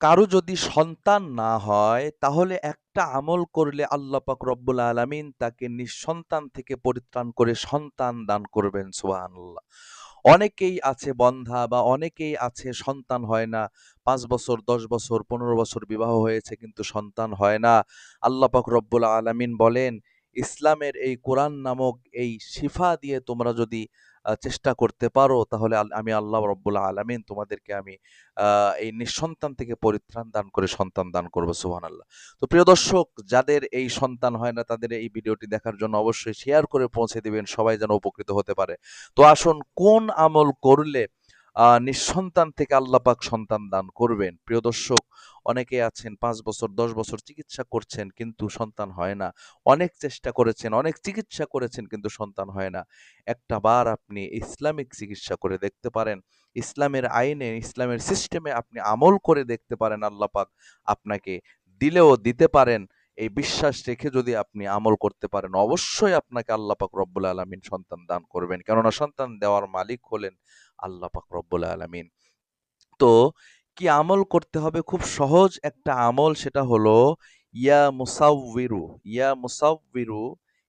কারো যদি সন্তান না হয় তাহলে একটা আমল করলে আল্লাহ পাক রব্বুল আলামিন তাকে নিঃসন্তান থেকে পরিত্রাণ করে সন্তান দান করবেন। সুবহানাল্লাহ। অনেকেই আছে বন্ধ্যা বা অনেকেই আছে সন্তান হয় না। ৫ বছর, ১০ বছর, ১৫ বছর বিবাহ হয়েছে কিন্তু সন্তান হয় না। আল্লাহ পাক রব্বুল আলামিন বলেন, ইসলামের এই কোরআন নামক এই শিফা দিয়ে তোমরা যদি চেষ্টা করতে পারো তাহলে আমি আল্লাহ রব্বুল আলামিন তোমাদেরকে আমি এই নিঃসন্তান থেকে পরিত্রাণ দান করে সন্তান দান করব। সুবহানাল্লাহ। তো প্রিয় দর্শক, যাদের এই সন্তান হয় না তাদের এই ভিডিওটি দেখার জন্য অবশ্যই শেয়ার করে পৌঁছে দিবেন, সবাই যেন উপকৃত হতে পারে। তো আসুন, কোন আমল করলে নিঃসন্তান থেকে আল্লাহ পাক সন্তান দান করবেন? প্রিয় দর্শক, অনেকে আছেন ৫ বছর ১০ বছর চিকিৎসা করছেন কিন্তু সন্তান হয় না। অনেক চেষ্টা করেছেন, অনেক চিকিৎসা করেছেন কিন্তু সন্তান হয় না। একটা বার আপনি ইসলামিক চিকিৎসা করে দেখতে পারেন। ইসলামের আইনে, ইসলামের সিস্টেমে আপনি আমল করে দেখতে পারেন, আল্লাহ পাক আপনাকে দিলেও দিতে পারেন। এই বিশ্বাস রেখে যদি আপনি আমল করতে পারেন, অবশ্যই আপনাকে আল্লাহ পাক রব্বুল আলামিন সন্তান দান করবেন। কেননা সন্তান দেওয়ার মালিক হলেন আল্লাহ পাক রব্বুল আলামিন। তো কি আমল করতে হবে? খুব সহজ একটা আমল, সেটা হলো ইয়া মুসাউবিরু। ইয়া মুসাউবিরু,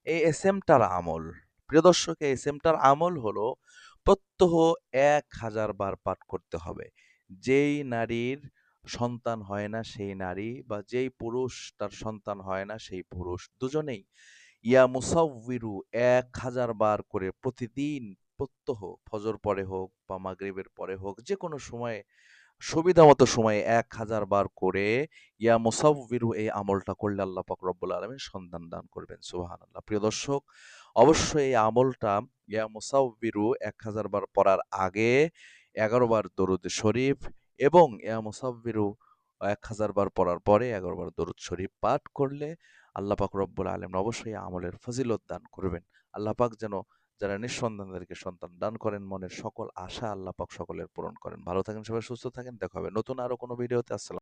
এই এসএমটার আমল। প্রিয় দর্শক, এই এসএমটার আমল হলো প্রত্যহ ১,০০০ বার পাঠ করতে হবে। যেই নারীর সন্তান হয় না সেই নারী বা যেই পুরুষ তার সন্তান হয় না সেই পুরুষ, দুজনেই ইয়া মুসাউবিরু ১,০০০ বার করে প্রতিদিন প্রত্যহ ফজর পরে হোক বা মাগরিবের পরে হোক, যেকোনো সময়ে সুবিধামতো সময়ে ১,০০০ বার করে ইয়া মুসাউবিরু এই আমলটা করলে আল্লাহ পাক রব্বুল আলামিন সন্তান দান করবেন। সুবহানাল্লাহ। প্রিয় দর্শক, অবশ্যই এই আমলটা ইয়া মুসাউবিরু ১,০০০ বার পড়ার আগে ১১ বার দরুদ শরীফ এবং ইয়া মুসাউবিরু ১,০০০ বার পড়ার পরে ১১ বার দরুদ শরীফ পাঠ করলে আল্লাহ পাক রব্বুল আলামিন অবশ্যই এই আমলের ফজিলত দান করবেন। আল্লাহ পাক যেন যারা নিঃসন্তানদেরকে সন্তান দান করেন, মনের সকল আশা আল্লাহ পাক সকলের পূরণ করেন। ভালো থাকেন সবাই, সুস্থ থাকেন। দেখা হবে নতুন আরো কোনো ভিডিওতে। আসসালাম।